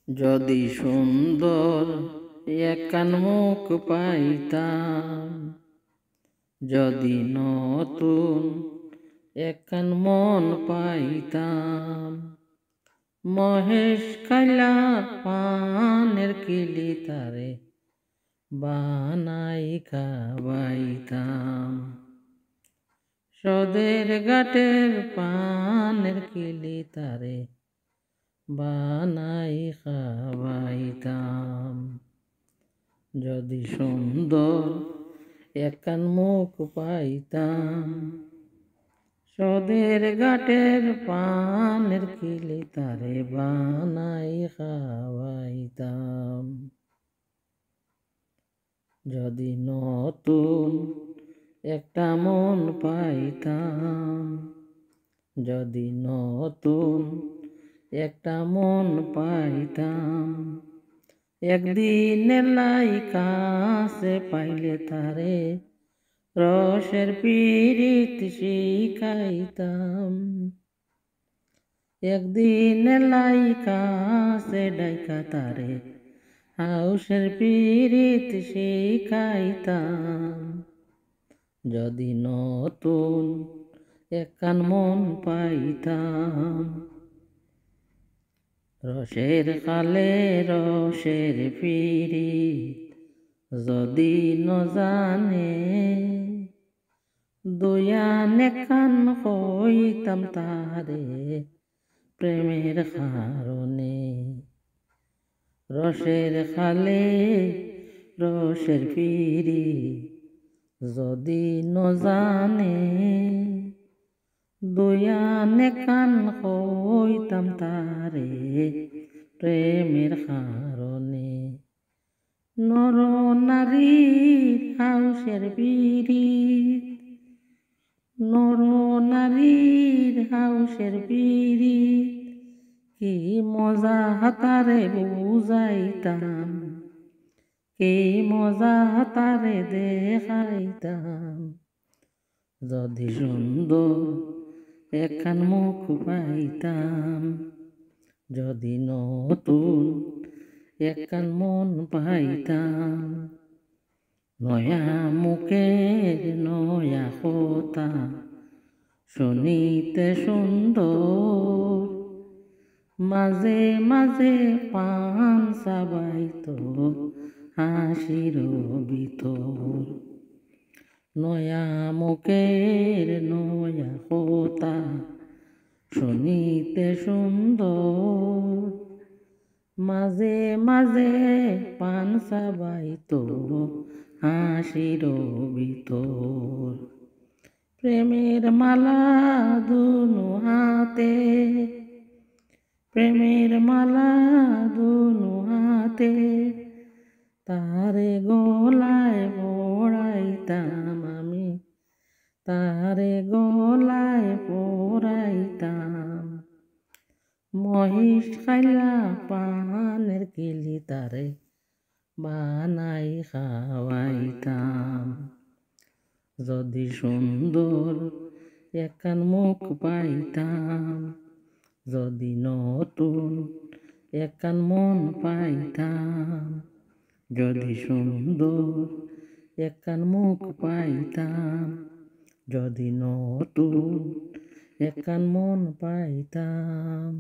যদি সুন্দর একখান মুখ পাইতাম, যদি নতুন একখান মন পাইতাম, মহেশ কাইলা পানের কিলি তারে বানাই খাওয়াইতাম। সদের ঘাটের পানের কিলি তারে বানাই খাওয়াইতাম। যদি সুন্দর একখান মুখ পাইতাম, সদের ঘাটের পানের কিলি তারে বানাই খাওয়াইতাম। যদি নতুন একটা মন পাইতাম, যদি নতুন একটা মন পাইতাম, একদিন লাই কাছে পাইলে তারে রসের পীড়িত শিখাইতাম। একদিন লাই কাছে ডাইকা তারে হাউসের পীড়িত শিখাইতাম। যদি নতুন একখান মন পাইতাম, রসের খালে রসের পীড়িত যদি ন জানে, দুয়ান একখান হইতাম তারে প্রেমের কারণে। রসের খালে রসের পীড়িত যদি ন জানে, দুয়ান একখান হইতাম তারে প্রেমের কারণে। নর নারীর হাউসের পীড়িত, নর নারীর হাউসের পীড়িত কি মজা তারে বুঝাইতাম, কি মজা তারে দেখাইতাম। যদি সুন্দর একখান মুখ পাইতাম, যদি নতুন একখান মন পাইতাম, নয়া মুখের নয়া কথা শুনিতে সুন্দর, মাঝে মাঝে পান চাবাইতো হাসির ভিতর। নয়া মুখের নয়া কথা শুনিতে সুন্দর, মাঝে মাঝে পান চাবাইতো হাসির ভিতর। প্রেমের মালা দুনো হাতে, প্রেমের মালা দুনো হাতে তারে গলায় পড়াইতাম আমি, তারে গলায় পড়াইতাম। মহিষ খাইলা পানের কিলি তারে বানাই খাওয়াইতাম। যদি সুন্দর একখান মুখ পাইতাম, যদি নতুন একখান মন পাইতাম, যদি সুন্দর একখান মুখ পাইতাম, যদি নতুন একখান মন পাইতাম।